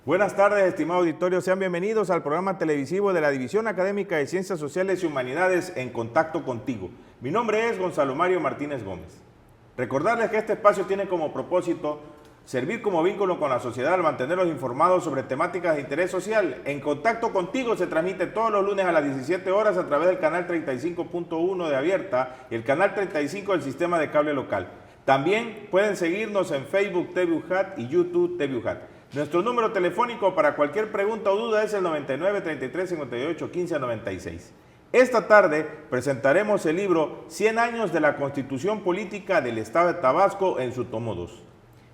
Buenas tardes, estimado auditorio. Sean bienvenidos al programa televisivo de la División Académica de Ciencias Sociales y Humanidades En Contacto Contigo. Mi nombre es Gonzalo Mario Martínez Gómez. Recordarles que este espacio tiene como propósito servir como vínculo con la sociedad al mantenerlos informados sobre temáticas de interés social. En Contacto Contigo se transmite todos los lunes a las 17 horas a través del canal 35.1 de Abierta y el canal 35 del sistema de cable local. También pueden seguirnos en Facebook TV UJAT y YouTube TV UJAT. Nuestro número telefónico para cualquier pregunta o duda es el 99 33 58 15 96. Esta tarde presentaremos el libro 100 años de la Constitución Política del Estado de Tabasco en su tomo 2.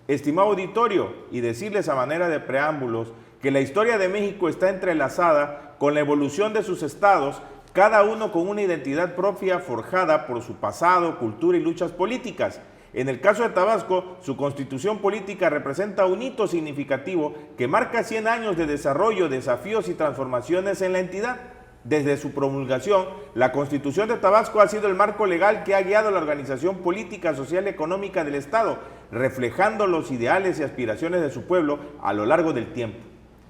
Estimado auditorio, y decirles a manera de preámbulos que la historia de México está entrelazada con la evolución de sus estados, cada uno con una identidad propia forjada por su pasado, cultura y luchas políticas. En el caso de Tabasco, su constitución política representa un hito significativo que marca 100 años de desarrollo, desafíos y transformaciones en la entidad. Desde su promulgación, la Constitución de Tabasco ha sido el marco legal que ha guiado la organización política, social y económica del Estado, reflejando los ideales y aspiraciones de su pueblo a lo largo del tiempo.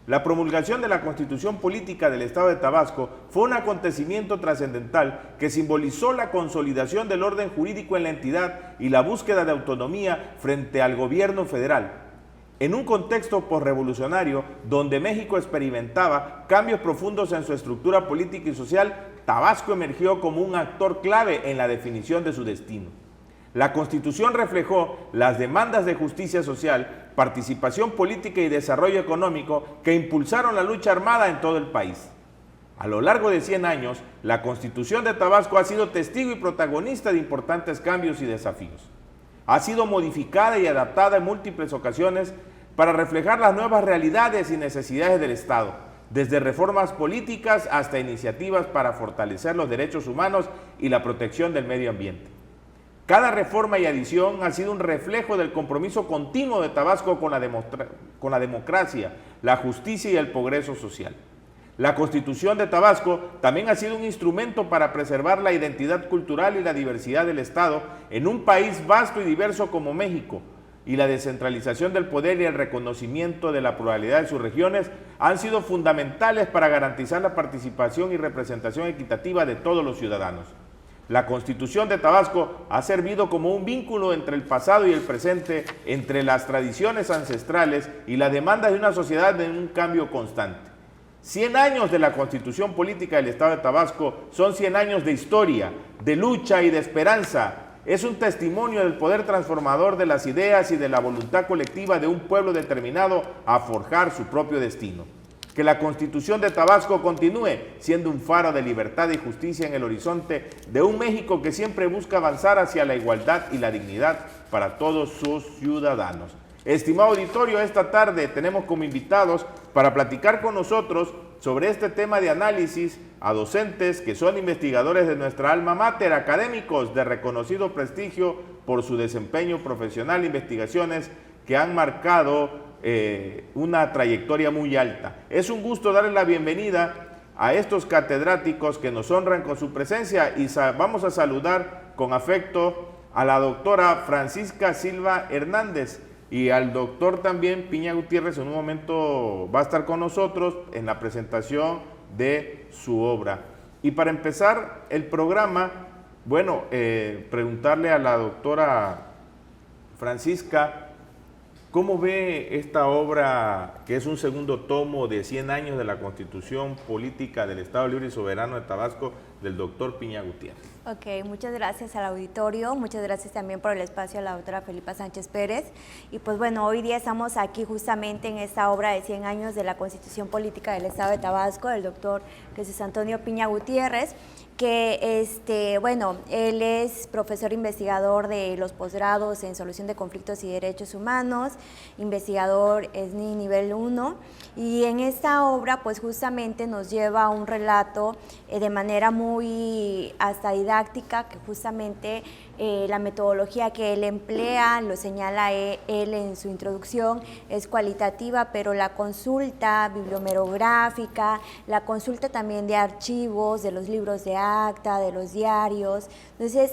La promulgación de la Constitución Política del Estado de Tabasco fue un acontecimiento trascendental que simbolizó la consolidación del orden jurídico en la entidad y la búsqueda de autonomía frente al gobierno federal. En un contexto posrevolucionario donde México experimentaba cambios profundos en su estructura política y social, Tabasco emergió como un actor clave en la definición de su destino. La Constitución reflejó las demandas de justicia social, participación política y desarrollo económico que impulsaron la lucha armada en todo el país. A lo largo de 100 años, la Constitución de Tabasco ha sido testigo y protagonista de importantes cambios y desafíos. Ha sido modificada y adaptada en múltiples ocasiones para reflejar las nuevas realidades y necesidades del Estado, desde reformas políticas hasta iniciativas para fortalecer los derechos humanos y la protección del medio ambiente. Cada reforma y adición ha sido un reflejo del compromiso continuo de Tabasco con la democracia, la justicia y el progreso social. La Constitución de Tabasco también ha sido un instrumento para preservar la identidad cultural y la diversidad del Estado en un país vasto y diverso como México, y la descentralización del poder y el reconocimiento de la pluralidad de sus regiones han sido fundamentales para garantizar la participación y representación equitativa de todos los ciudadanos. La Constitución de Tabasco ha servido como un vínculo entre el pasado y el presente, entre las tradiciones ancestrales y la demanda de una sociedad en un cambio constante. 100 años de la Constitución Política del Estado de Tabasco son 100 años de historia, de lucha y de esperanza. Es un testimonio del poder transformador de las ideas y de la voluntad colectiva de un pueblo determinado a forjar su propio destino. Que la Constitución de Tabasco continúe siendo un faro de libertad y justicia en el horizonte de un México que siempre busca avanzar hacia la igualdad y la dignidad para todos sus ciudadanos. Estimado auditorio, esta tarde tenemos como invitados para platicar con nosotros sobre este tema de análisis a docentes que son investigadores de nuestra alma mater, académicos de reconocido prestigio por su desempeño profesional e investigaciones que han marcado una trayectoria muy alta. Es un gusto darle la bienvenida a estos catedráticos que nos honran con su presencia y vamos a saludar con afecto a la doctora Francisca Silva Hernández y al doctor también Piña Gutiérrez. En un momento va a estar con nosotros en la presentación de su obra. Y para empezar el programa, bueno, preguntarle a la doctora Francisca, ¿cómo ve esta obra, que es un segundo tomo de 100 años de la Constitución Política del Estado Libre y Soberano de Tabasco, del doctor Piña Gutiérrez? Ok, muchas gracias al auditorio, muchas gracias también por el espacio a la doctora Felipa Sánchez Pérez. Y pues bueno, hoy día estamos aquí justamente en esta obra de 100 años de la Constitución Política del Estado de Tabasco, del doctor Jesús Antonio Piña Gutiérrez, que bueno, él es profesor investigador de los posgrados en Solución de Conflictos y Derechos Humanos, investigador SNI nivel 1, y en esta obra pues justamente nos lleva a un relato de manera muy hasta didáctica, que justamente la metodología que él emplea, lo señala él en su introducción, es cualitativa, pero la consulta bibliomegráfica, la consulta también de archivos, de los libros de acta, de los diarios. Entonces,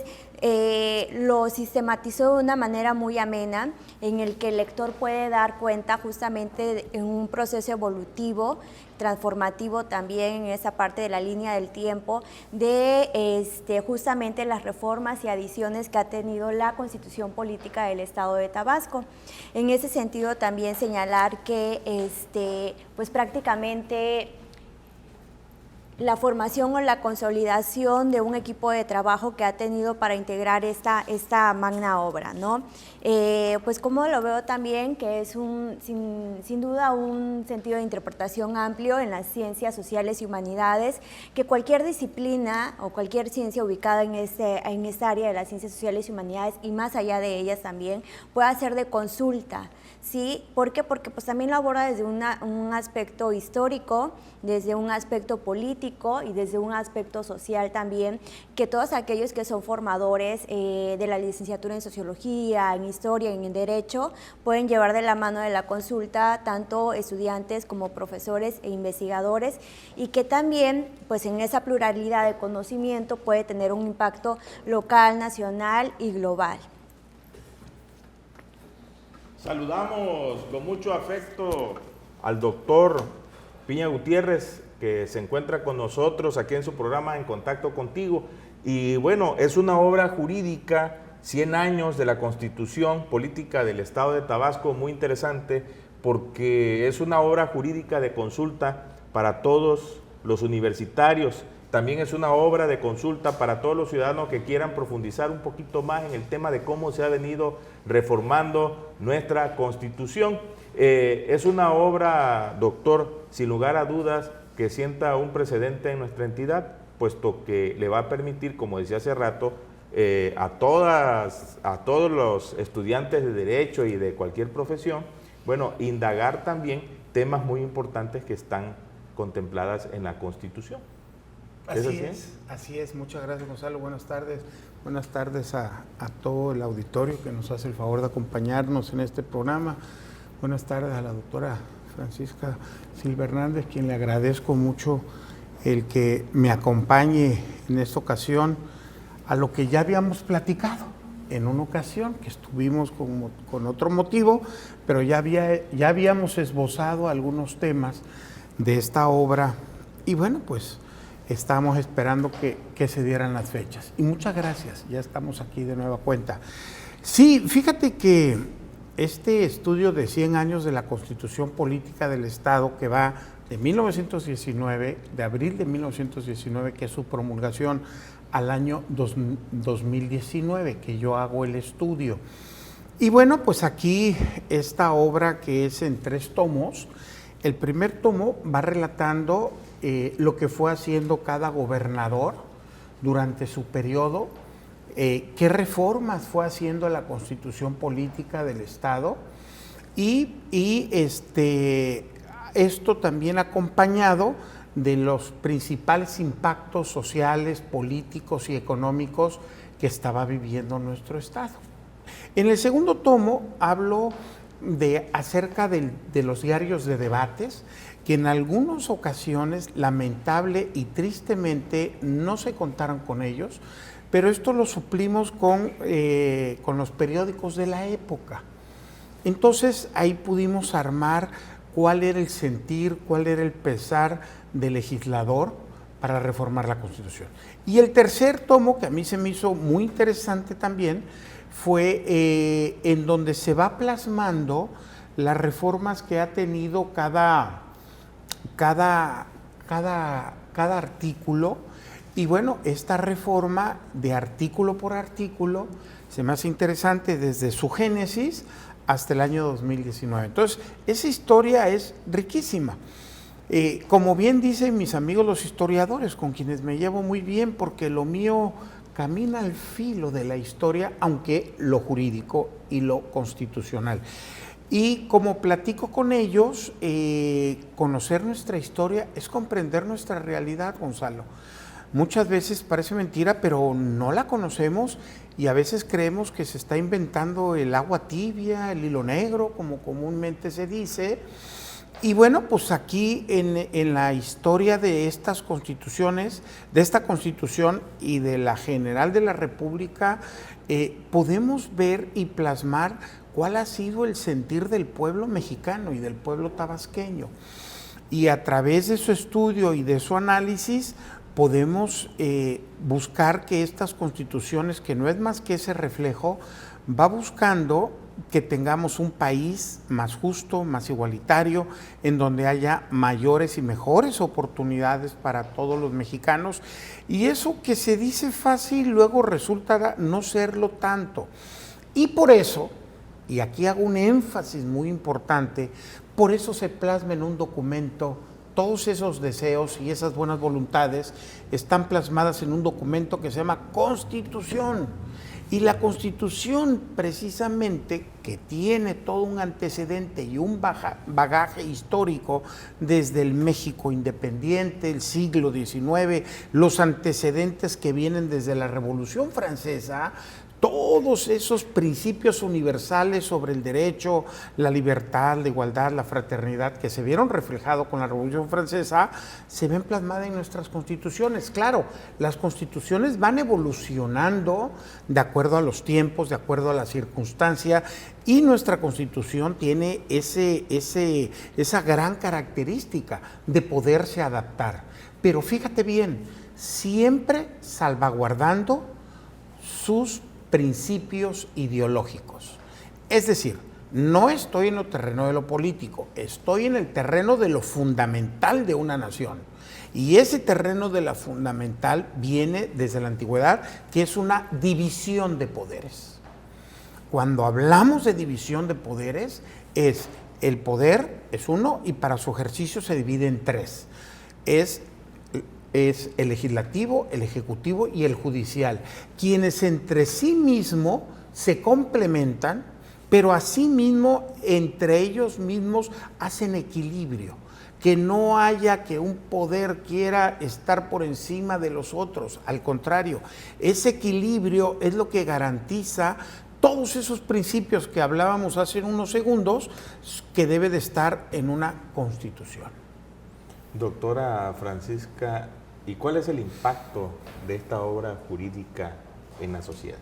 lo sistematizó de una manera muy amena, en el que el lector puede dar cuenta justamente en un proceso evolutivo, transformativo también en esa parte de la línea del tiempo, de justamente las reformas y adiciones que ha tenido la Constitución Política del Estado de Tabasco. En ese sentido, también señalar que pues prácticamente la formación o la consolidación de un equipo de trabajo que ha tenido para integrar esta magna obra, ¿no? Pues como lo veo también, que es sin duda un sentido de interpretación amplio en las ciencias sociales y humanidades, que cualquier disciplina o cualquier ciencia ubicada en esta área de las ciencias sociales y humanidades, y más allá de ellas también, pueda ser de consulta. ¿Sí? ¿Por qué? Porque pues también lo aborda desde un aspecto histórico, desde un aspecto político y desde un aspecto social también, que todos aquellos que son formadores de la licenciatura en Sociología, en Historia, en Derecho, pueden llevar de la mano de la consulta tanto estudiantes como profesores e investigadores, y que también pues en esa pluralidad de conocimiento puede tener un impacto local, nacional y global. Saludamos con mucho afecto al doctor Piña Gutiérrez, que se encuentra con nosotros aquí en su programa En Contacto Contigo. Y bueno, es una obra jurídica, 100 años de la Constitución Política del Estado de Tabasco, muy interesante, porque es una obra jurídica de consulta para todos los universitarios. También es una obra de consulta para todos los ciudadanos que quieran profundizar un poquito más en el tema de cómo se ha venido reformando nuestra Constitución. Es una obra, doctor, sin lugar a dudas, que sienta un precedente en nuestra entidad, puesto que le va a permitir, como decía hace rato, a todos los estudiantes de Derecho y de cualquier profesión, bueno, indagar también temas muy importantes que están contempladas en la Constitución. Así es. Muchas gracias, Gonzalo. Buenas tardes a todo el auditorio que nos hace el favor de acompañarnos en este programa. Buenas tardes a la doctora Francisca Silva Hernández, quien le agradezco mucho el que me acompañe en esta ocasión a lo que ya habíamos platicado en una ocasión, que estuvimos con otro motivo, pero ya habíamos esbozado algunos temas de esta obra, y bueno, pues estamos esperando que se dieran las fechas. Y muchas gracias, ya estamos aquí de nueva cuenta. Sí, fíjate que este estudio de 100 años de la Constitución Política del Estado, que va de 1919, de abril de 1919, que es su promulgación, al año 2019, que yo hago el estudio. Y bueno, pues aquí esta obra, que es en 3 tomos, el primer tomo va relatando lo que fue haciendo cada gobernador durante su periodo, qué reformas fue haciendo a la Constitución Política del Estado, y esto también acompañado de los principales impactos sociales, políticos y económicos que estaba viviendo nuestro Estado. En el segundo tomo hablo acerca de los diarios de debates, que en algunas ocasiones, lamentable y tristemente, no se contaron con ellos, pero esto lo suplimos con los periódicos de la época. Entonces ahí pudimos armar cuál era el sentir, cuál era el pesar del legislador para reformar la Constitución. Y el tercer tomo, que a mí se me hizo muy interesante también, fue en donde se va plasmando las reformas que ha tenido cada artículo. Y bueno, esta reforma de artículo por artículo se me hace interesante desde su génesis hasta el año 2019. Entonces, esa historia es riquísima. Como bien dicen mis amigos los historiadores, con quienes me llevo muy bien, porque lo mío camina al filo de la historia, aunque lo jurídico y lo constitucional. Y como platico con ellos, conocer nuestra historia es comprender nuestra realidad, Gonzalo. Muchas veces parece mentira, pero no la conocemos, y a veces creemos que se está inventando el agua tibia, el hilo negro, como comúnmente se dice, Y bueno, pues aquí en la historia de estas constituciones, de esta constitución y de la general de la República, podemos ver y plasmar cuál ha sido el sentir del pueblo mexicano y del pueblo tabasqueño. Y a través de su estudio y de su análisis podemos buscar que estas constituciones, que no es más que ese reflejo, va buscando que tengamos un país más justo, más igualitario, en donde haya mayores y mejores oportunidades para todos los mexicanos. Y eso que se dice fácil luego resulta no serlo tanto. Y por eso, y aquí hago un énfasis muy importante, por eso se plasma en un documento. Todos esos deseos y esas buenas voluntades están plasmadas en un documento que se llama Constitución. Y la Constitución, precisamente, que tiene todo un antecedente y un bagaje histórico desde el México independiente, el siglo XIX, los antecedentes que vienen desde la Revolución Francesa, todos esos principios universales sobre el derecho, la libertad, la igualdad, la fraternidad, que se vieron reflejados con la Revolución Francesa, se ven plasmadas en nuestras constituciones. Claro, las constituciones van evolucionando de acuerdo a los tiempos, de acuerdo a la circunstancia, y nuestra constitución tiene esa gran característica de poderse adaptar. Pero fíjate bien, siempre salvaguardando sus principios ideológicos. Es decir, no estoy en el terreno de lo político, estoy en el terreno de lo fundamental de una nación. Y ese terreno de la fundamental viene desde la antigüedad, que es una división de poderes. Cuando hablamos de división de poderes, el poder es uno y para su ejercicio se divide en tres. Es el legislativo, el ejecutivo y el judicial, quienes entre sí mismos se complementan, pero asimismo entre ellos mismos hacen equilibrio, que no haya que un poder quiera estar por encima de los otros, al contrario, ese equilibrio es lo que garantiza todos esos principios que hablábamos hace unos segundos, que debe de estar en una constitución. Doctora Francisca, ¿y cuál es el impacto de esta obra jurídica en la sociedad?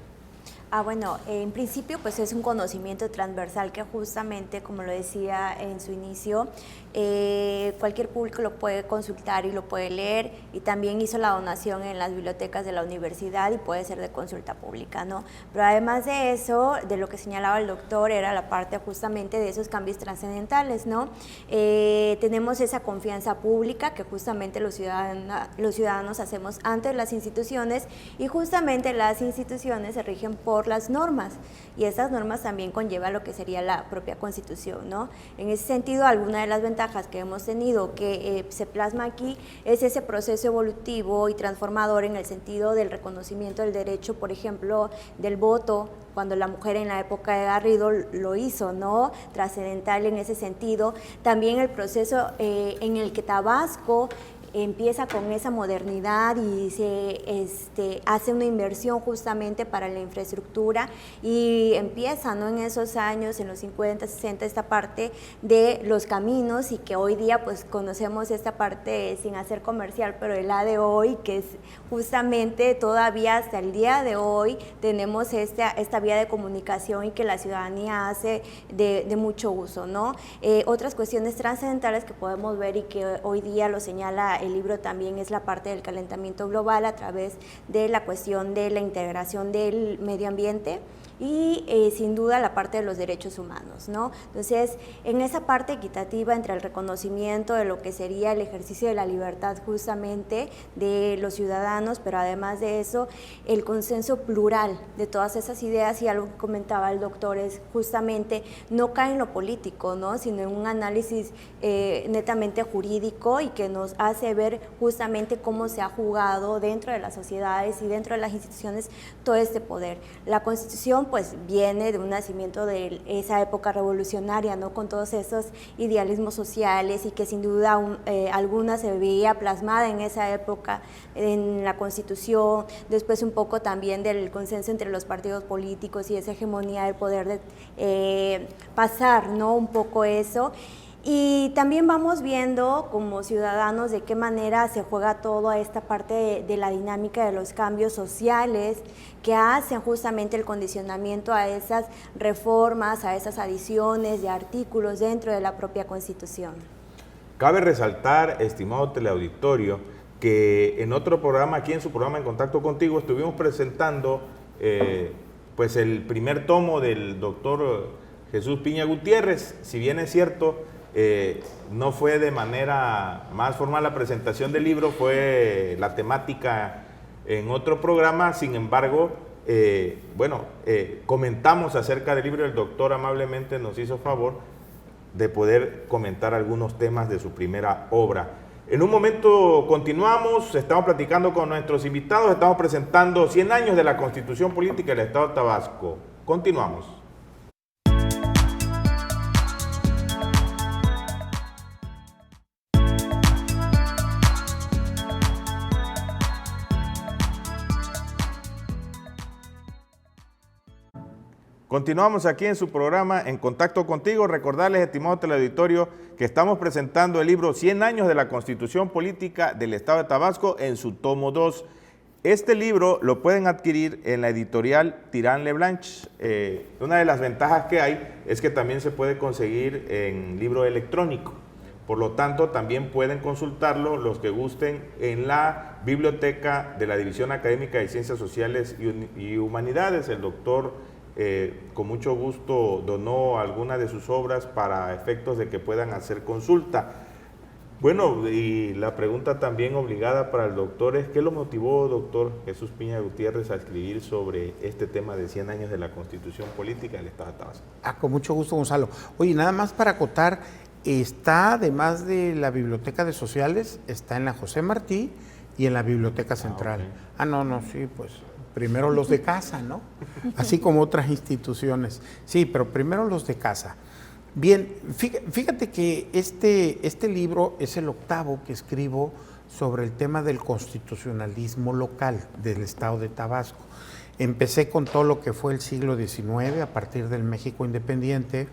Bueno, en principio pues es un conocimiento transversal que justamente, como lo decía en su inicio, cualquier público lo puede consultar y lo puede leer, y también hizo la donación en las bibliotecas de la universidad y puede ser de consulta pública, ¿no? Pero además de eso, de lo que señalaba el doctor, era la parte justamente de esos cambios trascendentales, ¿no? Tenemos esa confianza pública que justamente los ciudadanos hacemos ante las instituciones, y justamente las instituciones se rigen por las normas, y esas normas también conllevan lo que sería la propia Constitución, ¿no? En ese sentido, alguna de las ventajas que hemos tenido que se plasma aquí es ese proceso evolutivo y transformador en el sentido del reconocimiento del derecho, por ejemplo, del voto, cuando la mujer en la época de Garrido lo hizo, ¿no? Trascendental en ese sentido. También el proceso en el que Tabasco empieza con esa modernidad y se hace una inversión justamente para la infraestructura, y empieza, ¿no?, en esos años, en los 50, 60, esta parte de los caminos, y que hoy día pues conocemos esta parte sin hacer comercial, pero el A de hoy, que es justamente todavía hasta el día de hoy tenemos esta vía de comunicación, y que la ciudadanía hace de mucho uso, ¿no? Otras cuestiones trascendentales que podemos ver y que hoy día lo señala el libro también es la parte del calentamiento global a través de la cuestión de la integración del medio ambiente, y sin duda la parte de los derechos humanos, ¿no? Entonces, en esa parte equitativa entre el reconocimiento de lo que sería el ejercicio de la libertad justamente de los ciudadanos, pero además de eso, el consenso plural de todas esas ideas, y algo que comentaba el doctor es justamente no cae en lo político, ¿no?, sino en un análisis netamente jurídico, y que nos hace ver justamente cómo se ha jugado dentro de las sociedades y dentro de las instituciones todo este poder. La Constitución pues viene de un nacimiento de esa época revolucionaria, ¿no?, con todos esos idealismos sociales, y que sin duda alguna se veía plasmada en esa época en la Constitución. Después un poco también del consenso entre los partidos políticos y esa hegemonía del poder de pasar, ¿no?, un poco eso. Y también vamos viendo como ciudadanos de qué manera se juega toda esta parte de la dinámica de los cambios sociales que hacen justamente el condicionamiento a esas reformas, a esas adiciones de artículos dentro de la propia Constitución. Cabe resaltar, estimado teleauditorio, que en otro programa, aquí en su programa En Contacto Contigo, estuvimos presentando pues el primer tomo del doctor Jesús Piña Gutiérrez. Si bien es cierto, no fue de manera más formal la presentación del libro, fue la temática en otro programa. Sin embargo, comentamos acerca del libro. El doctor amablemente nos hizo favor de poder comentar algunos temas de su primera obra. En un momento continuamos, estamos platicando con nuestros invitados, estamos presentando 100 años de la Constitución Política del Estado de Tabasco. Continuamos. Continuamos aquí en su programa En Contacto Contigo. Recordarles, estimado teleauditorio, que estamos presentando el libro 100 años de la Constitución Política del Estado de Tabasco en su tomo 2. Este libro lo pueden adquirir en la editorial Tirán Leblanche. Una de las ventajas que hay es que también se puede conseguir en libro electrónico. Por lo tanto, también pueden consultarlo los que gusten en la biblioteca de la División Académica de Ciencias Sociales y Humanidades. El doctor con mucho gusto donó algunas de sus obras para efectos de que puedan hacer consulta. Bueno, y la pregunta también obligada para el doctor es: ¿qué lo motivó, doctor Jesús Piña Gutiérrez, a escribir sobre este tema de 100 años de la Constitución Política del Estado de Tabasco? Con mucho gusto, Gonzalo. Oye, nada más para acotar, está además de la Biblioteca de Sociales, está en la José Martí y en la Biblioteca Central. Sí, pues primero los de casa, ¿no? Así como otras instituciones. Sí, pero primero los de casa. Bien, fíjate que este libro es el octavo que escribo sobre el tema del constitucionalismo local del Estado de Tabasco. Empecé con todo lo que fue el siglo XIX, a partir del México independiente.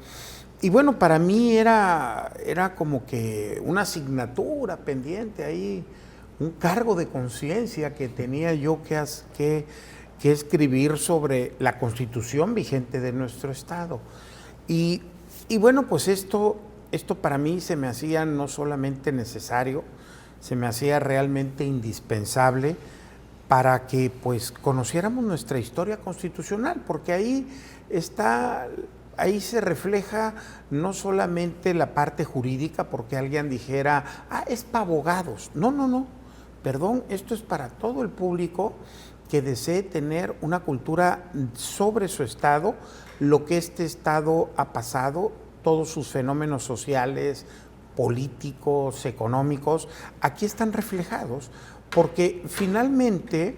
Y bueno, para mí era como que una asignatura pendiente ahí, un cargo de conciencia que tenía yo que escribir sobre la Constitución vigente de nuestro Estado. Y bueno, pues esto para mí se me hacía no solamente necesario, se me hacía realmente indispensable para que pues conociéramos nuestra historia constitucional, porque ahí se refleja no solamente la parte jurídica, porque alguien dijera, es para abogados. No, perdón, esto es para todo el público que desee tener una cultura sobre su Estado, lo que este Estado ha pasado, todos sus fenómenos sociales, políticos, económicos, aquí están reflejados, porque finalmente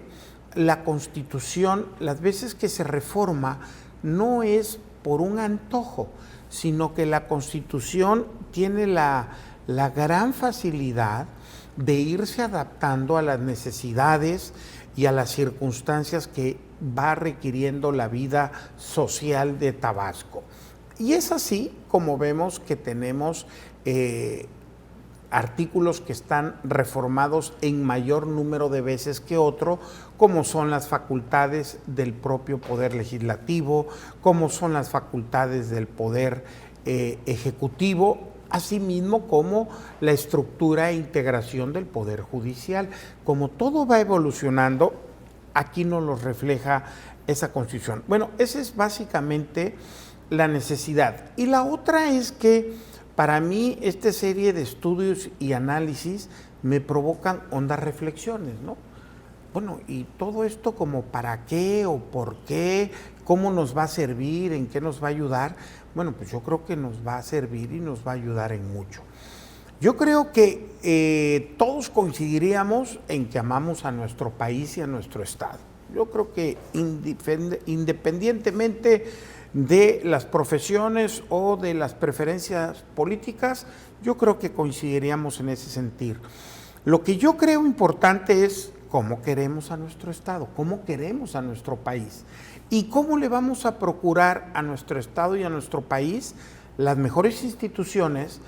la Constitución, las veces que se reforma, no es por un antojo, sino que la Constitución tiene la gran facilidad de irse adaptando a las necesidades y a las circunstancias que va requiriendo la vida social de Tabasco. Y es así como vemos que tenemos artículos que están reformados en mayor número de veces que otro, como son las facultades del propio Poder Legislativo, como son las facultades del Poder Ejecutivo, asimismo como la estructura e integración del Poder Judicial. Como todo va evolucionando, aquí nos lo refleja esa Constitución. Bueno, esa es básicamente la necesidad. Y la otra es que para mí esta serie de estudios y análisis me provocan hondas reflexiones, ¿no? Bueno, y todo esto como para qué o por qué, cómo nos va a servir, en qué nos va a ayudar. Bueno, pues yo creo que nos va a servir y nos va a ayudar en mucho. Yo creo que todos coincidiríamos en que amamos a nuestro país y a nuestro Estado. Yo creo que independientemente de las profesiones o de las preferencias políticas, yo creo que coincidiríamos en ese sentir. Lo que yo creo importante es cómo queremos a nuestro Estado, cómo queremos a nuestro país y cómo le vamos a procurar a nuestro Estado y a nuestro país las mejores instituciones,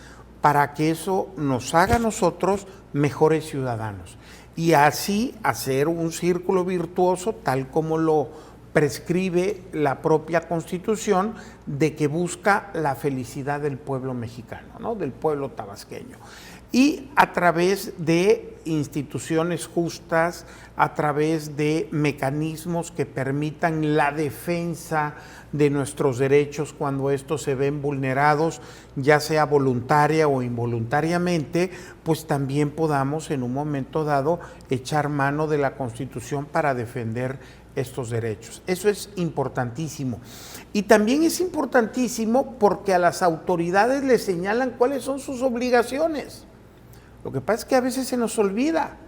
para que eso nos haga a nosotros mejores ciudadanos. Y así hacer un círculo virtuoso tal como lo prescribe la propia Constitución, de que busca la felicidad del pueblo mexicano, ¿no? Del pueblo tabasqueño. Y a través de instituciones justas, a través de mecanismos que permitan la defensa de nuestros derechos cuando estos se ven vulnerados, ya sea voluntaria o involuntariamente, pues también podamos en un momento dado echar mano de la Constitución para defender estos derechos. Eso es importantísimo. Y también es importantísimo porque a las autoridades les señalan cuáles son sus obligaciones. Lo que pasa es que a veces se nos olvida,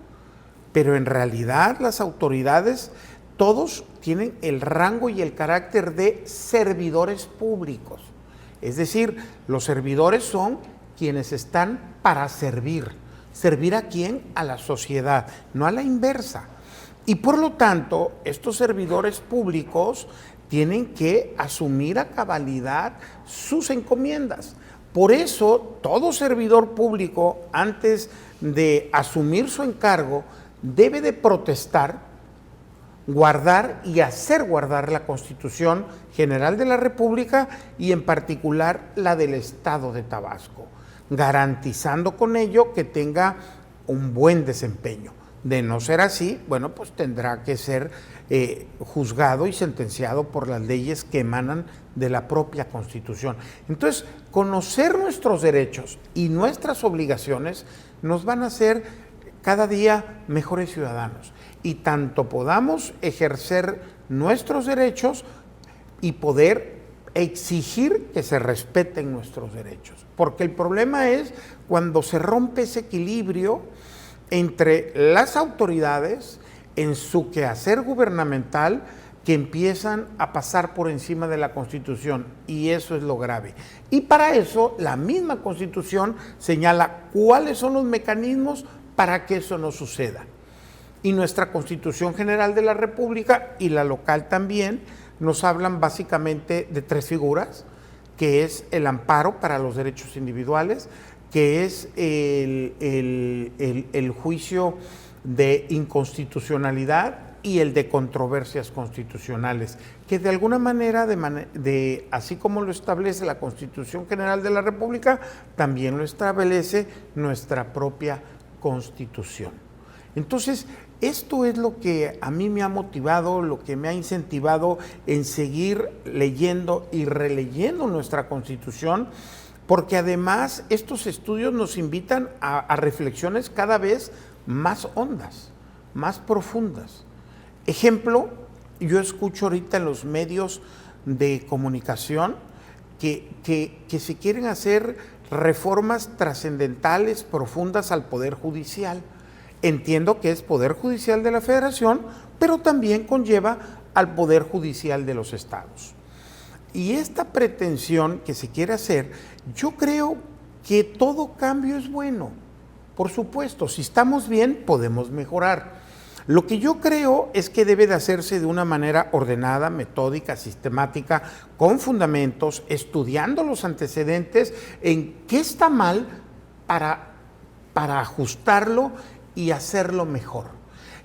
pero en realidad las autoridades, todos tienen el rango y el carácter de servidores públicos. Es decir, los servidores son quienes están para servir. ¿Servir a quién? A la sociedad, no a la inversa. Y por lo tanto, estos servidores públicos tienen que asumir a cabalidad sus encomiendas. Por eso, todo servidor público, antes de asumir su encargo, debe de protestar, guardar y hacer guardar la Constitución General de la República y en particular la del Estado de Tabasco, garantizando con ello que tenga un buen desempeño. De no ser así, bueno, pues tendrá que ser juzgado y sentenciado por las leyes que emanan de la propia Constitución. Entonces, conocer nuestros derechos y nuestras obligaciones nos van a hacer cada día mejores ciudadanos. Y tanto podamos ejercer nuestros derechos y poder exigir que se respeten nuestros derechos. Porque el problema es cuando se rompe ese equilibrio entre las autoridades en su quehacer gubernamental, que empiezan a pasar por encima de la Constitución, y eso es lo grave. Y para eso la misma Constitución señala cuáles son los mecanismos para que eso no suceda. Y nuestra Constitución General de la República y la local también nos hablan básicamente de tres figuras, que es el amparo para los derechos individuales, que es el juicio de inconstitucionalidad y el de controversias constitucionales, que de alguna manera, así como lo establece la Constitución General de la República, también lo establece nuestra propia Constitución. Entonces, esto es lo que a mí me ha motivado, lo que me ha incentivado en seguir leyendo y releyendo nuestra Constitución, porque además estos estudios nos invitan a reflexiones cada vez más hondas, más profundas. Ejemplo, yo escucho ahorita en los medios de comunicación que se quieren hacer reformas trascendentales, profundas al Poder Judicial. Entiendo que es Poder Judicial de la Federación, pero también conlleva al Poder Judicial de los estados. Y esta pretensión que se quiere hacer, yo creo que todo cambio es bueno. Por supuesto, si estamos bien, podemos mejorar. Lo que yo creo es que debe de hacerse de una manera ordenada, metódica, sistemática, con fundamentos, estudiando los antecedentes en qué está mal para ajustarlo y hacerlo mejor.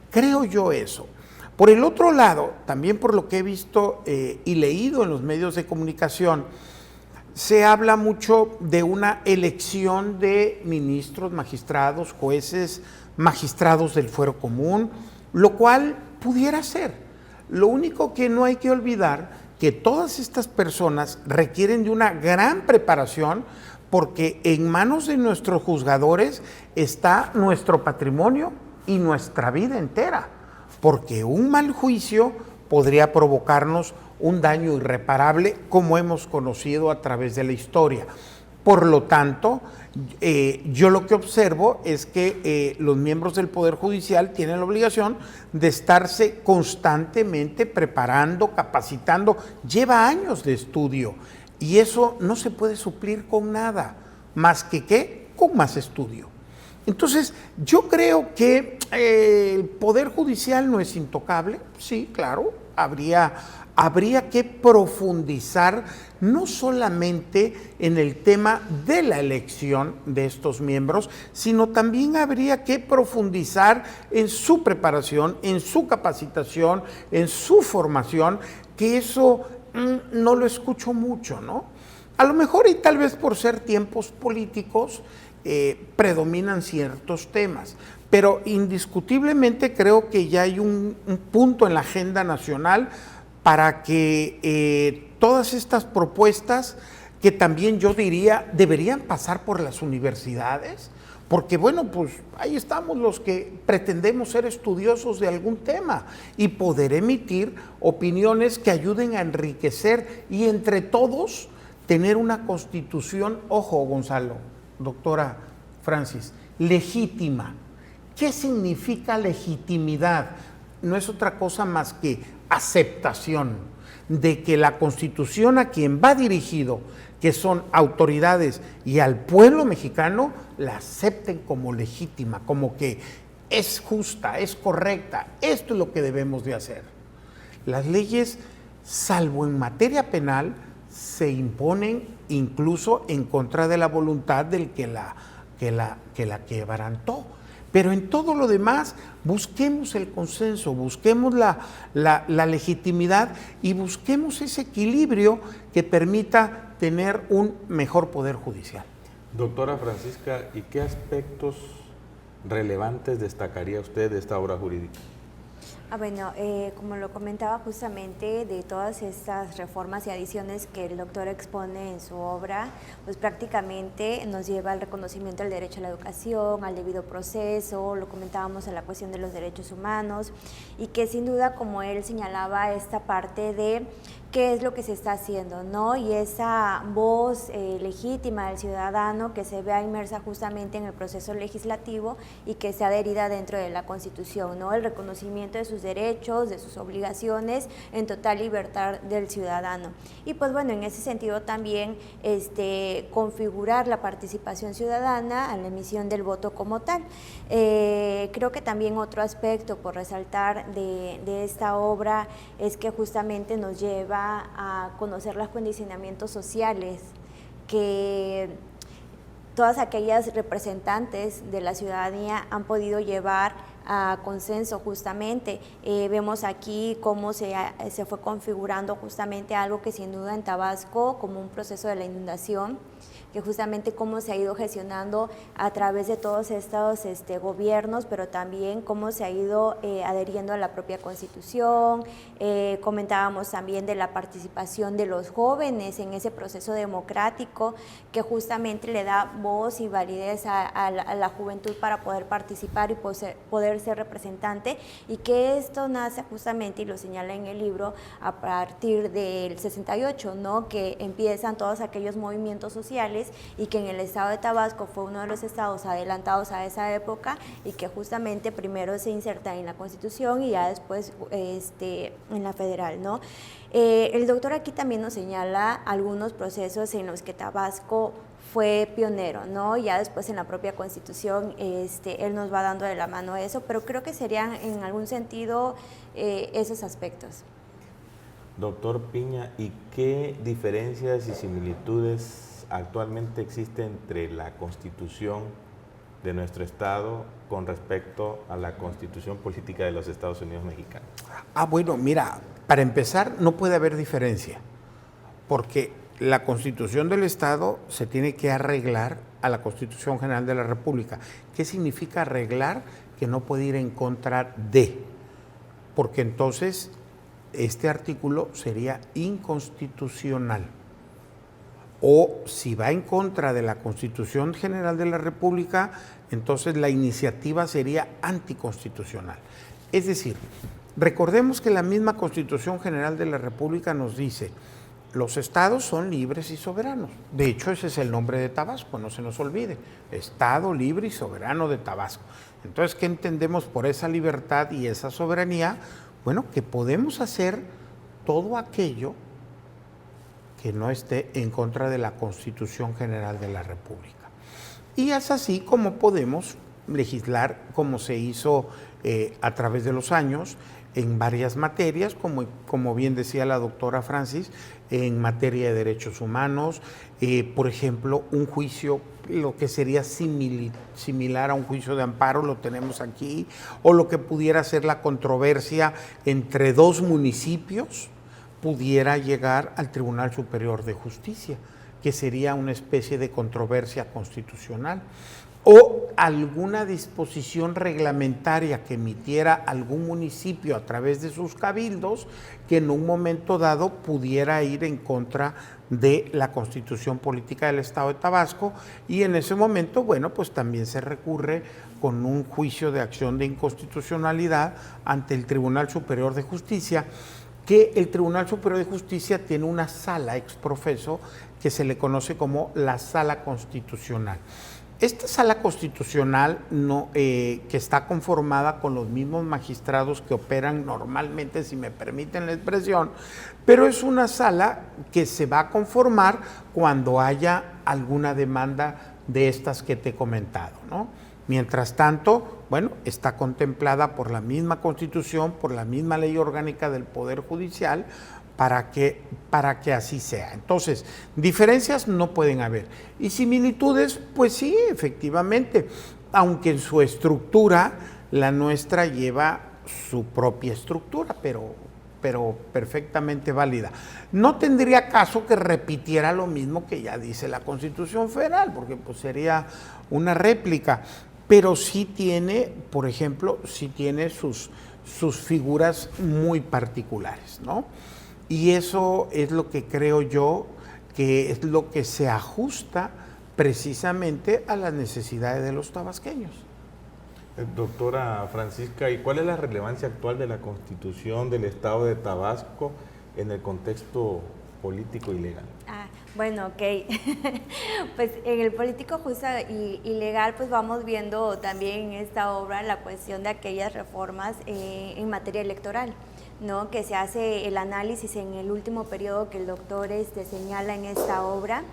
Creo yo eso. Por el otro lado, también por lo que he visto y leído en los medios de comunicación, se habla mucho de una elección de ministros, magistrados, jueces, magistrados del fuero común, lo cual pudiera ser. Lo único que no hay que olvidar que todas estas personas requieren de una gran preparación, porque en manos de nuestros juzgadores está nuestro patrimonio y nuestra vida entera, porque un mal juicio podría provocarnos un daño irreparable, como hemos conocido a través de la historia. Por lo tanto, yo lo que observo es que los miembros del Poder Judicial tienen la obligación de estarse constantemente preparando, capacitando. Lleva años de estudio y eso no se puede suplir con nada, más que ¿qué? Con más estudio. Entonces, yo creo que el Poder Judicial no es intocable, sí, claro, habría habría que profundizar no solamente en el tema de la elección de estos miembros, sino también habría que profundizar en su preparación, en su capacitación, en su formación, que eso no lo escucho mucho, ¿no? A lo mejor, y tal vez por ser tiempos políticos, predominan ciertos temas, pero indiscutiblemente creo que ya hay un punto en la agenda nacional para que todas estas propuestas, que también yo diría deberían pasar por las universidades, porque bueno, pues ahí estamos los que pretendemos ser estudiosos de algún tema y poder emitir opiniones que ayuden a enriquecer y entre todos tener una constitución, ojo Gonzalo, doctora Francis, legítima. ¿Qué significa legitimidad? No es otra cosa más que aceptación de que la Constitución a quien va dirigido, que son autoridades y al pueblo mexicano, la acepten como legítima, como que es justa, es correcta, esto es lo que debemos de hacer. Las leyes, salvo en materia penal, se imponen incluso en contra de la voluntad del que la quebrantó. Pero en todo lo demás, busquemos el consenso, busquemos la legitimidad y busquemos ese equilibrio que permita tener un mejor poder judicial. Doctora Francisca, ¿y qué aspectos relevantes destacaría usted de esta obra jurídica? Bueno, como lo comentaba justamente, de todas estas reformas y adiciones que el doctor expone en su obra, pues prácticamente nos lleva al reconocimiento del derecho a la educación, al debido proceso, lo comentábamos en la cuestión de los derechos humanos, y que sin duda, como él señalaba, esta parte de qué es lo que se está haciendo, ¿no? Y esa voz legítima del ciudadano que se vea inmersa justamente en el proceso legislativo y que sea adherida dentro de la Constitución, ¿no? El reconocimiento de sus derechos, de sus obligaciones en total libertad del ciudadano. Y pues bueno, en ese sentido también configurar la participación ciudadana a la emisión del voto como tal. Creo que también otro aspecto por resaltar de esta obra es que justamente nos lleva a conocer los condicionamientos sociales que todas aquellas representantes de la ciudadanía han podido llevar a consenso justamente. Vemos aquí cómo se fue configurando justamente algo que sin duda en Tabasco como un proceso de la inundación, que justamente cómo se ha ido gestionando a través de todos estos gobiernos, pero también cómo se ha ido adheriendo a la propia Constitución. Comentábamos también de la participación de los jóvenes en ese proceso democrático que justamente le da voz y validez a la juventud para poder participar y poder ser representante, y que esto nace justamente, y lo señala en el libro, a partir del 68, ¿no? Que empiezan todos aquellos movimientos sociales y que en el estado de Tabasco fue uno de los estados adelantados a esa época y que justamente primero se inserta en la Constitución y ya después en la federal, ¿no? El doctor aquí también nos señala algunos procesos en los que Tabasco fue pionero, ¿no? Ya después en la propia Constitución él nos va dando de la mano eso, pero creo que serían en algún sentido esos aspectos. Doctor Piña, ¿y qué diferencias y similitudes actualmente existe entre la Constitución de nuestro Estado con respecto a la Constitución política de los Estados Unidos mexicanos? Bueno, mira, para empezar no puede haber diferencia, porque la Constitución del Estado se tiene que arreglar a la Constitución General de la República. ¿Qué significa arreglar? Que no puede ir en contra de, porque entonces este artículo sería inconstitucional. O si va en contra de la Constitución General de la República, entonces la iniciativa sería anticonstitucional. Es decir, recordemos que la misma Constitución General de la República nos dice: los estados son libres y soberanos. De hecho, ese es el nombre de Tabasco, no se nos olvide. Estado libre y soberano de Tabasco. Entonces, ¿qué entendemos por esa libertad y esa soberanía? Bueno, que podemos hacer todo aquello que no esté en contra de la Constitución General de la República. Y es así como podemos legislar, como se hizo a través de los años, en varias materias, como bien decía la doctora Francis, en materia de derechos humanos, por ejemplo, un juicio, lo que sería similar a un juicio de amparo, lo tenemos aquí, o lo que pudiera ser la controversia entre dos municipios, pudiera llegar al Tribunal Superior de Justicia, que sería una especie de controversia constitucional, o alguna disposición reglamentaria que emitiera algún municipio a través de sus cabildos, que en un momento dado pudiera ir en contra de la Constitución Política del Estado de Tabasco, y en ese momento, bueno, pues también se recurre con un juicio de acción de inconstitucionalidad ante el Tribunal Superior de Justicia, que el Tribunal Superior de Justicia tiene una sala ex profeso que se le conoce como la Sala Constitucional. Esta Sala Constitucional que está conformada con los mismos magistrados que operan normalmente, si me permiten la expresión, pero es una sala que se va a conformar cuando haya alguna demanda de estas que te he comentado, ¿no? Mientras tanto, bueno, está contemplada por la misma Constitución, por la misma Ley Orgánica del Poder Judicial, para que así sea. Entonces, diferencias no pueden haber. Y similitudes, pues sí, efectivamente, aunque en su estructura, la nuestra lleva su propia estructura, pero perfectamente válida. No tendría caso que repitiera lo mismo que ya dice la Constitución Federal, porque pues sería una réplica, pero sí tiene, por ejemplo, sí tiene sus figuras muy particulares, ¿no? Y eso es lo que creo yo que es lo que se ajusta precisamente a las necesidades de los tabasqueños. Doctora Francisca, ¿y cuál es la relevancia actual de la Constitución del Estado de Tabasco en el contexto político y legal? Bueno, ok. Pues en el político justo y legal, pues vamos viendo también en esta obra la cuestión de aquellas reformas en materia electoral, ¿no? Que se hace el análisis en el último periodo que el doctor señala en esta obra,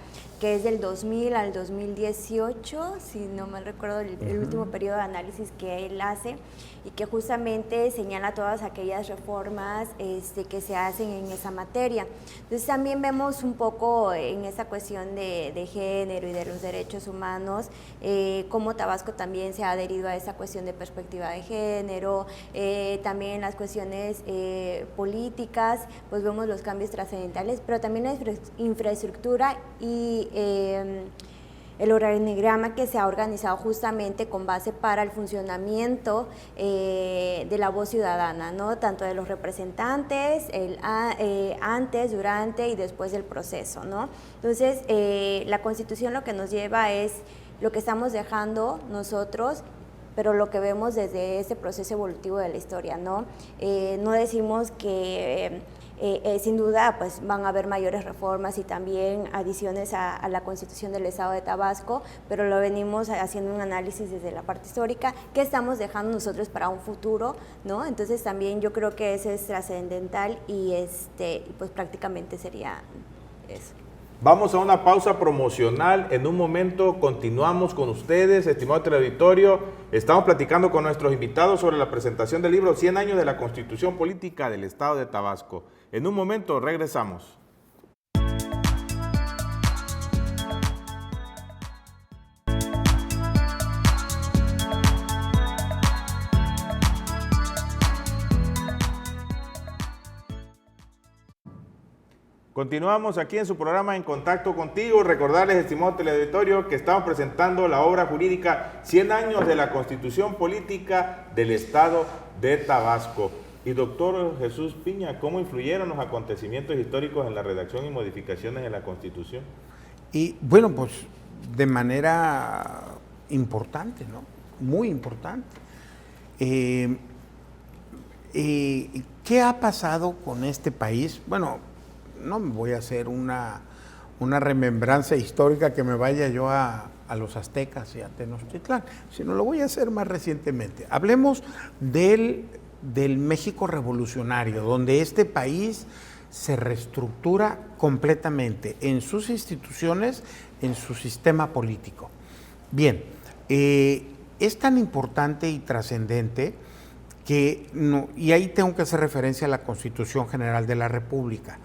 que es del 2000 al 2018, si no mal recuerdo, el último periodo de análisis que él hace, y que justamente señala todas aquellas reformas que se hacen en esa materia. Entonces también vemos un poco en esa cuestión de género y de los derechos humanos, cómo Tabasco también se ha adherido a esa cuestión de perspectiva de género, también en las cuestiones políticas, pues vemos los cambios trascendentales, pero también la infraestructura y el organigrama que se ha organizado justamente con base para el funcionamiento de la voz ciudadana, ¿no? Tanto de los representantes, antes, durante y después del proceso, ¿no? Entonces, la Constitución lo que nos lleva es lo que estamos dejando nosotros, pero lo que vemos desde ese proceso evolutivo de la historia, ¿no? No decimos que sin duda pues van a haber mayores reformas y también adiciones a la Constitución del Estado de Tabasco, pero lo venimos haciendo un análisis desde la parte histórica, qué estamos dejando nosotros para un futuro, ¿no? Entonces también yo creo que eso es trascendental y pues prácticamente sería eso. Vamos a una pausa promocional. En un momento continuamos con ustedes, estimado teleauditorio. Estamos platicando con nuestros invitados sobre la presentación del libro 100 años de la Constitución Política del Estado de Tabasco. En un momento regresamos. Continuamos aquí en su programa En Contacto Contigo. Recordarles, estimado teleauditorio, que estamos presentando la obra jurídica 100 años de la Constitución Política del Estado de Tabasco. Y doctor Jesús Piña, ¿cómo influyeron los acontecimientos históricos en la redacción y modificaciones de la Constitución? Y bueno, pues de manera importante, ¿no? Muy importante. ¿Qué ha pasado con este país? Bueno, no me voy a hacer una remembranza histórica que me vaya yo a los aztecas y a Tenochtitlán, sino lo voy a hacer más recientemente. Hablemos del México revolucionario, donde este país se reestructura completamente en sus instituciones, en su sistema político. Bien, es tan importante y trascendente y ahí tengo que hacer referencia a la Constitución General de la República.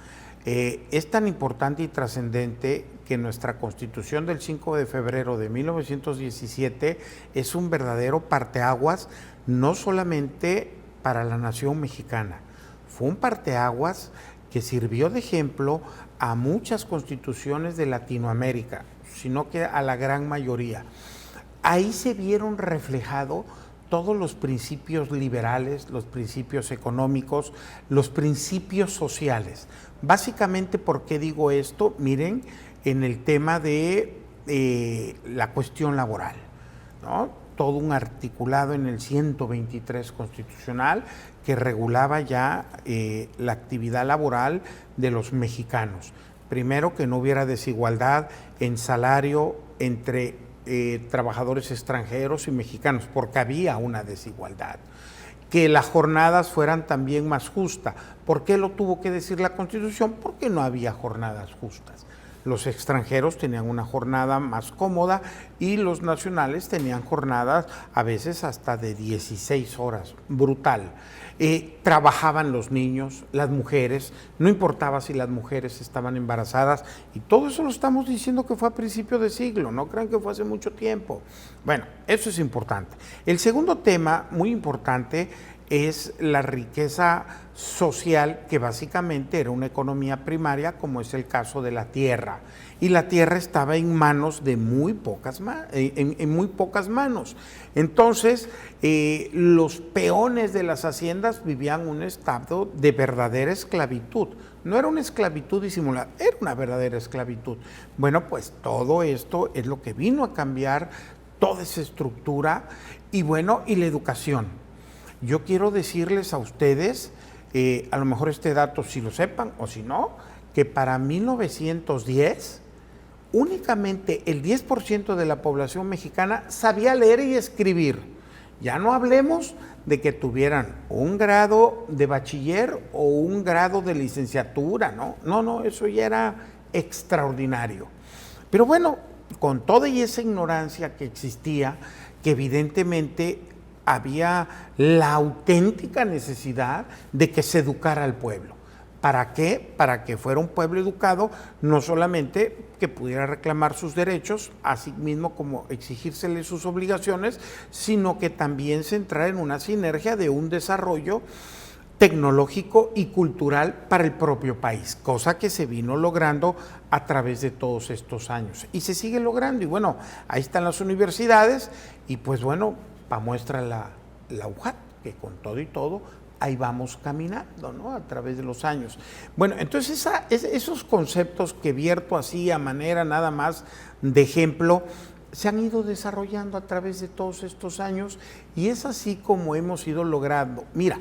Es tan importante y trascendente que nuestra Constitución del 5 de febrero de 1917 es un verdadero parteaguas, no solamente para la nación mexicana, fue un parteaguas que sirvió de ejemplo a muchas constituciones de Latinoamérica, sino que a la gran mayoría. Ahí se vieron reflejados todos los principios liberales, los principios económicos, los principios sociales. Básicamente, ¿por qué digo esto? Miren, en el tema de la cuestión laboral, ¿no? Todo un articulado en el 123 constitucional que regulaba ya la actividad laboral de los mexicanos. Primero, que no hubiera desigualdad en salario entre trabajadores extranjeros y mexicanos, porque había una desigualdad. Que las jornadas fueran también más justas. ¿Por qué lo tuvo que decir la Constitución? Porque no había jornadas justas. Los extranjeros tenían una jornada más cómoda y los nacionales tenían jornadas a veces hasta de 16 horas, brutal. Trabajaban los niños, las mujeres, no importaba si las mujeres estaban embarazadas, y todo eso lo estamos diciendo que fue a principio de siglo, no crean que fue hace mucho tiempo. Bueno, eso es importante. El segundo tema muy importante es la riqueza social, que básicamente era una economía primaria, como es el caso de la tierra. Y la tierra estaba en manos de muy pocas manos. Entonces, los peones de las haciendas vivían un estado de verdadera esclavitud. No era una esclavitud disimulada, era una verdadera esclavitud. Bueno, pues todo esto es lo que vino a cambiar toda esa estructura, y bueno, y la educación. Yo quiero decirles a ustedes, a lo mejor este dato si lo sepan o si no, que para 1910 únicamente el 10% de la población mexicana sabía leer y escribir. Ya no hablemos de que tuvieran un grado de bachiller o un grado de licenciatura, ¿no? No, eso ya era extraordinario. Pero bueno, con toda esa ignorancia que existía, que evidentemente había la auténtica necesidad de que se educara al pueblo. ¿Para qué? Para que fuera un pueblo educado, no solamente que pudiera reclamar sus derechos, así mismo como exigírsele sus obligaciones, sino que también se entrara en una sinergia de un desarrollo tecnológico y cultural para el propio país, cosa que se vino logrando a través de todos estos años. Y se sigue logrando, y bueno, ahí están las universidades, y pues bueno, para muestra la UJAT, que con todo y todo, ahí vamos caminando, ¿no? A través de los años. Bueno, entonces esos conceptos que vierto así a manera nada más de ejemplo, se han ido desarrollando a través de todos estos años, y es así como hemos ido logrando. Mira,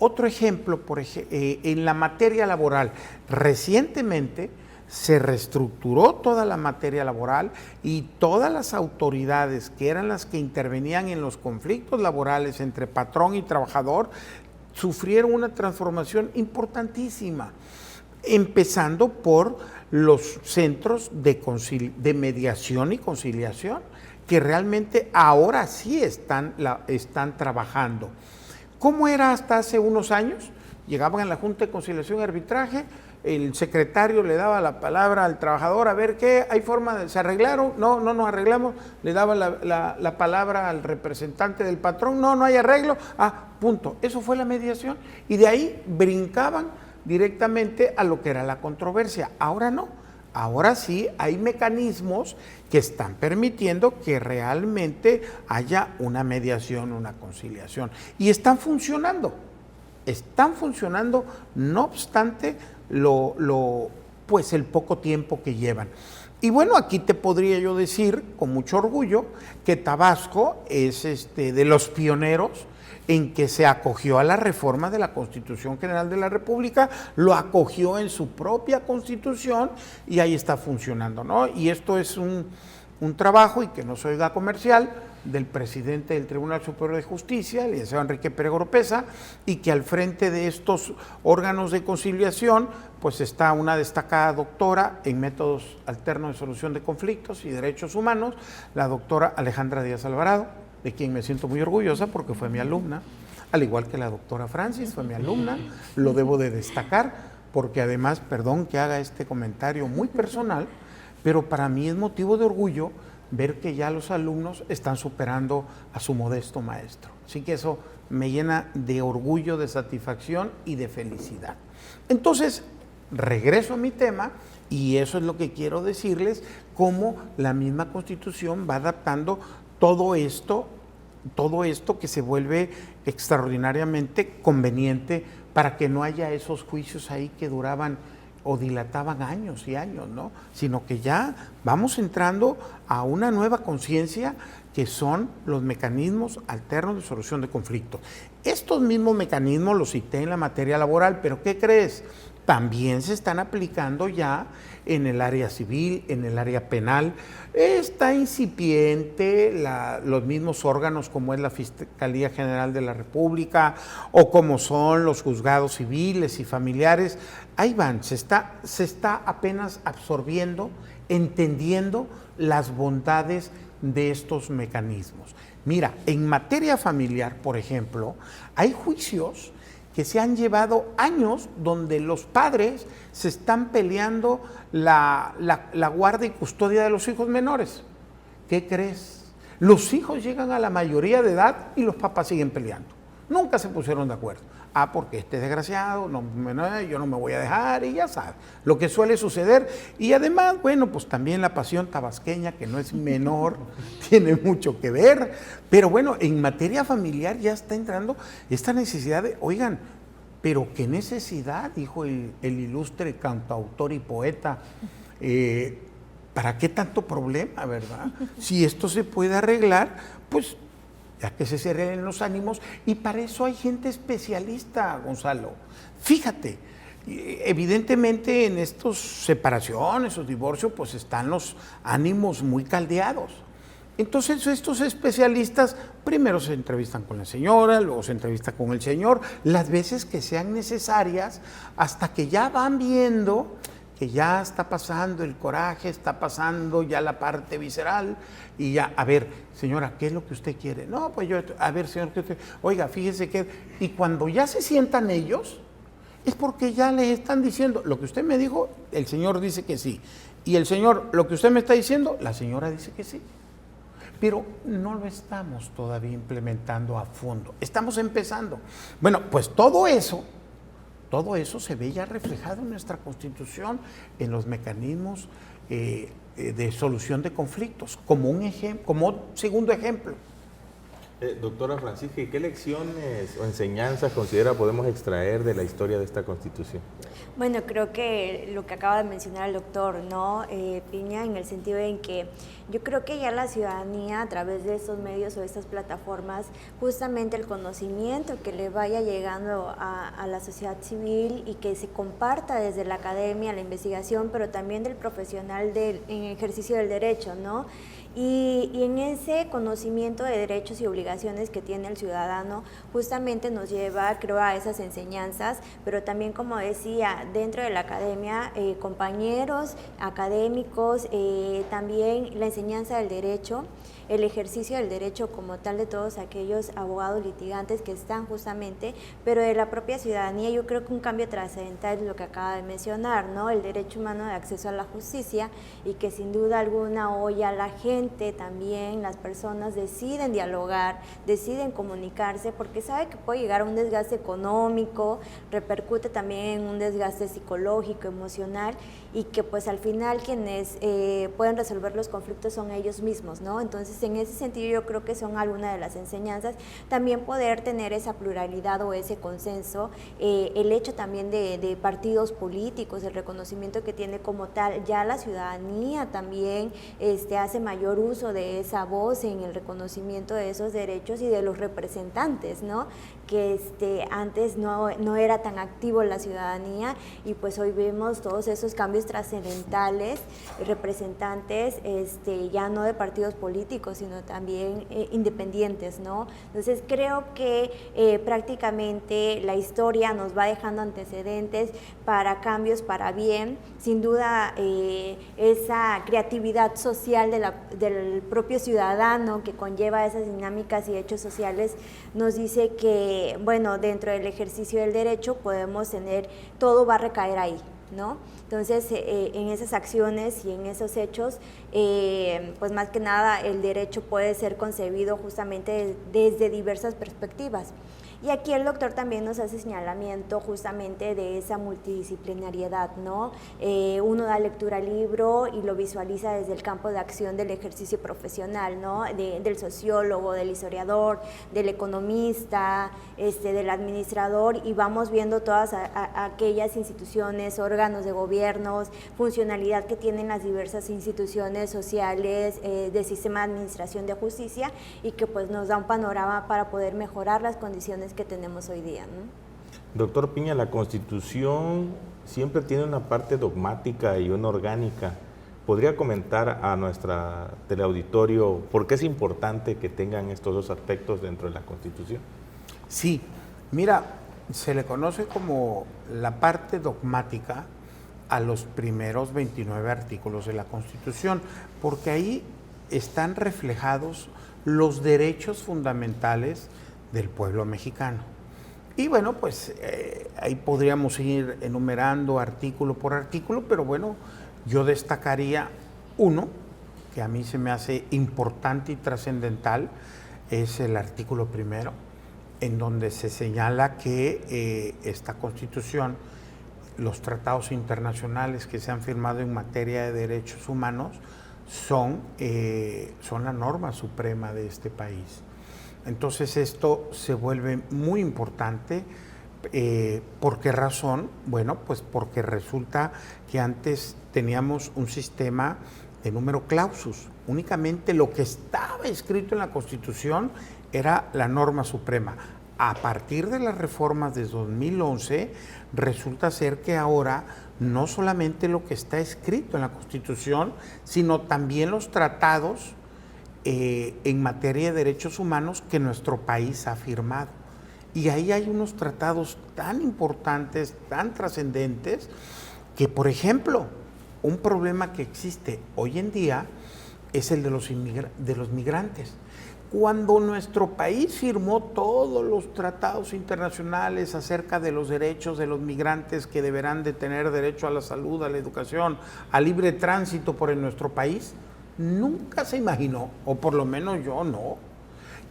otro ejemplo, en la materia laboral, recientemente se reestructuró toda la materia laboral, y todas las autoridades que eran las que intervenían en los conflictos laborales entre patrón y trabajador sufrieron una transformación importantísima, empezando por los centros de mediación y conciliación, que realmente ahora sí están trabajando. ¿Cómo era hasta hace unos años? Llegaban a la Junta de Conciliación y Arbitraje, el secretario le daba la palabra al trabajador, a ver qué, hay forma de, ¿se arreglaron? No nos arreglamos, le daba la palabra al representante del patrón, no hay arreglo, punto. Eso fue la mediación, y de ahí brincaban directamente a lo que era la controversia. Ahora no, ahora sí hay mecanismos que están permitiendo que realmente haya una mediación, una conciliación, y están funcionando, no obstante pues el poco tiempo que llevan. Y bueno, aquí te podría yo decir con mucho orgullo que Tabasco es de los pioneros en que se acogió a la reforma de la Constitución General de la República, lo acogió en su propia Constitución, y ahí está funcionando, ¿no? Y esto es un trabajo, y que no se oiga comercial, del presidente del Tribunal Superior de Justicia, el licenciado Enrique Pérez Oropesa, y que al frente de estos órganos de conciliación pues está una destacada doctora en métodos alternos de solución de conflictos y derechos humanos, la doctora Alejandra Díaz Alvarado, de quien me siento muy orgullosa porque fue mi alumna. al igual que la doctora Francis, fue mi alumna, lo debo de destacar, porque además, perdón que haga este comentario muy personal, pero para mí es motivo de orgullo ver que ya los alumnos están superando a su modesto maestro. Así que eso me llena de orgullo, de satisfacción y de felicidad. Entonces, regreso a mi tema y eso es lo que quiero decirles, cómo la misma Constitución va adaptando todo esto que se vuelve extraordinariamente conveniente para que no haya esos juicios ahí que duraban o dilataban años y años, ¿no? Sino que ya vamos entrando a una nueva conciencia que son los mecanismos alternos de solución de conflictos. Estos mismos mecanismos los cité en la materia laboral, pero ¿qué crees? También se están aplicando ya en el área civil, en el área penal. Está incipiente los mismos órganos como es la Fiscalía General de la República o como son los juzgados civiles y familiares. Ahí van, se está apenas absorbiendo, entendiendo las bondades de estos mecanismos. Mira, en materia familiar, por ejemplo, hay juicios que se han llevado años donde los padres se están peleando la guarda y custodia de los hijos menores. ¿Qué crees? Los hijos llegan a la mayoría de edad y los papás siguen peleando. Nunca se pusieron de acuerdo. Porque este desgraciado, yo no me voy a dejar, y ya sabes, lo que suele suceder. Y además, bueno, pues también la pasión tabasqueña, que no es menor, tiene mucho que ver. Pero bueno, en materia familiar ya está entrando esta necesidad de, oigan, pero qué necesidad, dijo el ilustre cantautor y poeta, ¿para qué tanto problema, verdad? Si esto se puede arreglar, pues ya que se serenen los ánimos, y para eso hay gente especialista, Gonzalo. Fíjate, evidentemente en estas separaciones o divorcios, pues están los ánimos muy caldeados. Entonces estos especialistas primero se entrevistan con la señora, luego se entrevistan con el señor, las veces que sean necesarias, hasta que ya van viendo que ya está pasando el coraje, está pasando ya la parte visceral, y ya, a ver, señora, ¿qué es lo que usted quiere? No, pues yo, a ver, señor, ¿qué usted? Oiga, fíjese que, y cuando ya se sientan ellos, es porque ya les están diciendo, lo que usted me dijo, el señor dice que sí, y el señor, lo que usted me está diciendo, la señora dice que sí. Pero no lo estamos todavía implementando a fondo, estamos empezando. Bueno, pues todo eso se ve ya reflejado en nuestra Constitución, en los mecanismos de solución de conflictos, como segundo ejemplo. Doctora Francisca, ¿y qué lecciones o enseñanzas considera podemos extraer de la historia de esta Constitución? Bueno, creo que lo que acaba de mencionar el doctor, ¿no? Piña, en el sentido en que yo creo que ya la ciudadanía, a través de estos medios o de estas plataformas, justamente el conocimiento que le vaya llegando a la sociedad civil y que se comparta desde la academia, la investigación, pero también del profesional en ejercicio del derecho, ¿no? Y en ese conocimiento de derechos y obligaciones que tiene el ciudadano, justamente nos lleva, creo, a esas enseñanzas, pero también, como decía, dentro de la academia, compañeros académicos, también la enseñanza del derecho, el ejercicio del derecho como tal de todos aquellos abogados litigantes que están justamente, pero de la propia ciudadanía. Yo creo que un cambio trascendental es lo que acaba de mencionar, ¿no? El derecho humano de acceso a la justicia, y que sin duda alguna hoy a la gente también, las personas deciden dialogar, deciden comunicarse, porque sabe que puede llegar a un desgaste económico, repercute también en un desgaste psicológico, emocional, y que pues al final quienes pueden resolver los conflictos son ellos mismos, ¿no? Entonces, en ese sentido yo creo que son algunas de las enseñanzas, también poder tener esa pluralidad o ese consenso, el hecho también de partidos políticos, el reconocimiento que tiene como tal, ya la ciudadanía también hace mayor uso de esa voz en el reconocimiento de esos derechos y de los representantes, ¿no? Que antes no era tan activo la ciudadanía, y pues hoy vemos todos esos cambios trascendentales, representantes ya no de partidos políticos, sino también independientes, ¿no? Entonces creo que prácticamente la historia nos va dejando antecedentes para cambios para bien. Sin duda esa creatividad social del propio ciudadano que conlleva esas dinámicas y hechos sociales nos dice que bueno, dentro del ejercicio del derecho podemos tener, todo va a recaer ahí, ¿no? Entonces, en esas acciones y en esos hechos, pues más que nada el derecho puede ser concebido justamente desde diversas perspectivas. Y aquí el doctor también nos hace señalamiento justamente de esa multidisciplinariedad, ¿no? Uno da lectura al libro y lo visualiza desde el campo de acción del ejercicio profesional, ¿no? Del sociólogo, del historiador, del economista, del administrador, y vamos viendo todas aquellas instituciones, órganos de gobiernos, funcionalidad que tienen las diversas instituciones sociales del sistema de administración de justicia, y que pues nos da un panorama para poder mejorar las condiciones que tenemos hoy día, ¿no? Doctor Piña, la Constitución siempre tiene una parte dogmática y una orgánica. ¿Podría comentar a nuestra teleauditorio por qué es importante que tengan estos dos aspectos dentro de la Constitución? Sí, mira, se le conoce como la parte dogmática a los primeros 29 artículos de la Constitución, porque ahí están reflejados los derechos fundamentales del pueblo mexicano. Y bueno, pues ahí podríamos ir enumerando artículo por artículo, pero bueno, yo destacaría uno que a mí se me hace importante y trascendental, es el artículo primero, en donde se señala que esta Constitución, los tratados internacionales que se han firmado en materia de derechos humanos son la norma suprema de este país. Entonces esto se vuelve muy importante. ¿Por qué razón? Bueno, pues porque resulta que antes teníamos un sistema de número clausus. Únicamente lo que estaba escrito en la Constitución era la norma suprema. A partir de las reformas de 2011, resulta ser que ahora no solamente lo que está escrito en la Constitución, sino también los tratados en materia de derechos humanos que nuestro país ha firmado. Y ahí hay unos tratados tan importantes, tan trascendentes, que, por ejemplo, un problema que existe hoy en día es el de los migrantes. Cuando nuestro país firmó todos los tratados internacionales acerca de los derechos de los migrantes, que deberán de tener derecho a la salud, a la educación, a libre tránsito por nuestro país, nunca se imaginó, o por lo menos yo no,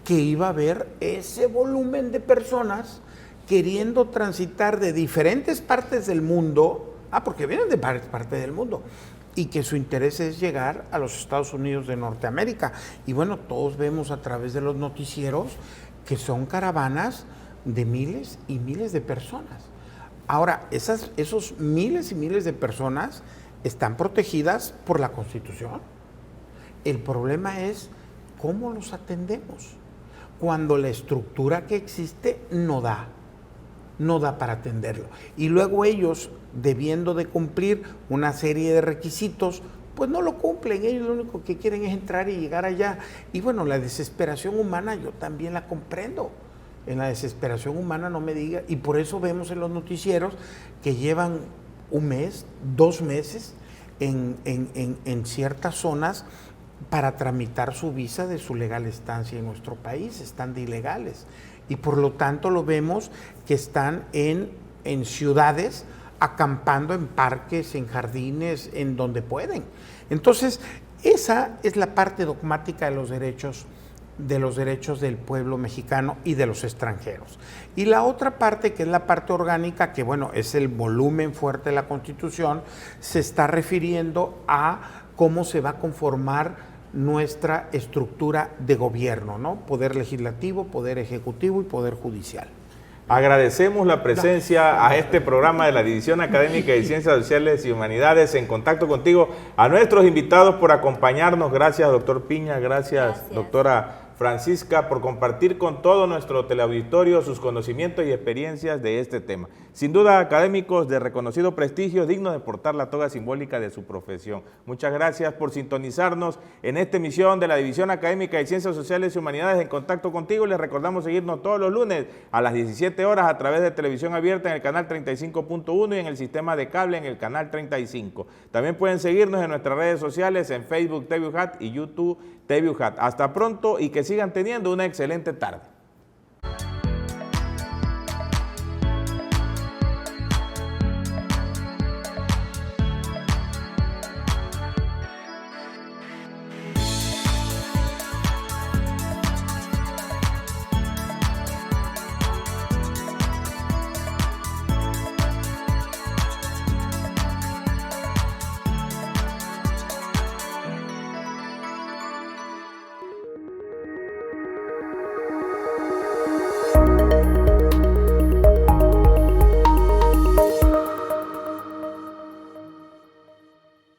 que iba a haber ese volumen de personas queriendo transitar de diferentes partes del mundo, porque vienen de varias partes del mundo, y que su interés es llegar a los Estados Unidos de Norteamérica. Y bueno, todos vemos a través de los noticieros que son caravanas de miles y miles de personas. Ahora, esos miles y miles de personas están protegidas por la Constitución. El problema es cómo los atendemos cuando la estructura que existe no da para atenderlo. Y luego ellos, debiendo de cumplir una serie de requisitos, pues no lo cumplen. Ellos lo único que quieren es entrar y llegar allá. Y bueno, la desesperación humana yo también la comprendo. En la desesperación humana no me diga, y por eso vemos en los noticieros que llevan un mes, 2 meses en ciertas zonas para tramitar su visa de su legal estancia en nuestro país. Están de ilegales. Y por lo tanto lo vemos que están en ciudades acampando en parques, en jardines, en donde pueden. Entonces, esa es la parte dogmática de los derechos del pueblo mexicano y de los extranjeros. Y la otra parte, que es la parte orgánica, que bueno, es el volumen fuerte de la Constitución, se está refiriendo a cómo se va a conformar nuestra estructura de gobierno, ¿no? Poder legislativo, poder ejecutivo y poder judicial. Agradecemos la presencia a este programa de la División Académica de Ciencias Sociales y Humanidades en Contacto Contigo, a nuestros invitados por acompañarnos. Gracias, doctor Piña, gracias. Doctora Francisca, por compartir con todo nuestro teleauditorio sus conocimientos y experiencias de este tema. Sin duda, académicos de reconocido prestigio, dignos de portar la toga simbólica de su profesión. Muchas gracias por sintonizarnos en esta emisión de la División Académica de Ciencias Sociales y Humanidades en Contacto Contigo. Les recordamos seguirnos todos los lunes a las 17 horas a través de televisión abierta en el canal 35.1 y en el sistema de cable en el canal 35. También pueden seguirnos en nuestras redes sociales en Facebook TVUJAT y YouTube TVUJAT. Hasta pronto y que sigan teniendo una excelente tarde.